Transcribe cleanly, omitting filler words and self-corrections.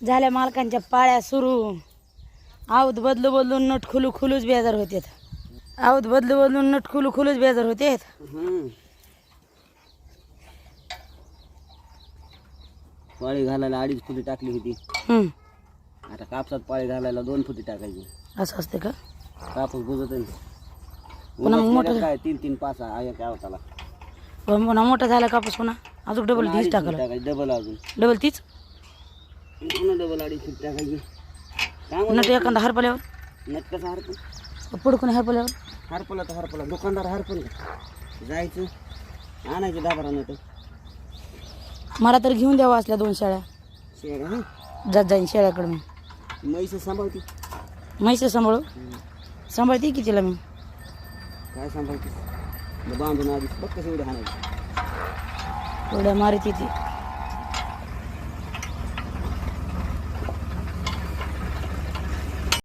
झाल्या मालकांच्या पाळ्या सुरू. आवत बदलू बदलून नट खुलू खुलूच बेजार होतेत. आवत बदलू बदलून नट खुलू खुलूच बेजार होतेत. पाळी घालायला 2.5 फुटी टाकली होती. आता कापसात पाळी घालायला 2 फुटी टाकायची. असं असते का? कापूस बुजत पुन्हा मोठं काय 3-3 5 आहे काय होताला. पुन्हा मोठा झाला कापूस पुन्हा अजून डबल तीच टाकायला. डबल अजून डबल तीच पुन्हा डबल 2.5 फुटी टाकायची. नट एखादा हरपल्यावर नट कसं हरपल पडकून हरपल्यावर हरपला तर हरपला. दुकानदार हरपल जायचं आणायचं 10-12 नट. मला तर घेऊन द्यावं असल्या 2 शेळ्या. शेळ्या जात जाईन शेळ्याकडे मी. म्हैस सांभाळती. म्हैस सांभाळू सांभाळते की तिला मी. काय सांभाळते बांधून आधीच बघ कसं एवढं हाणायचं. एवढ्या मारती ती.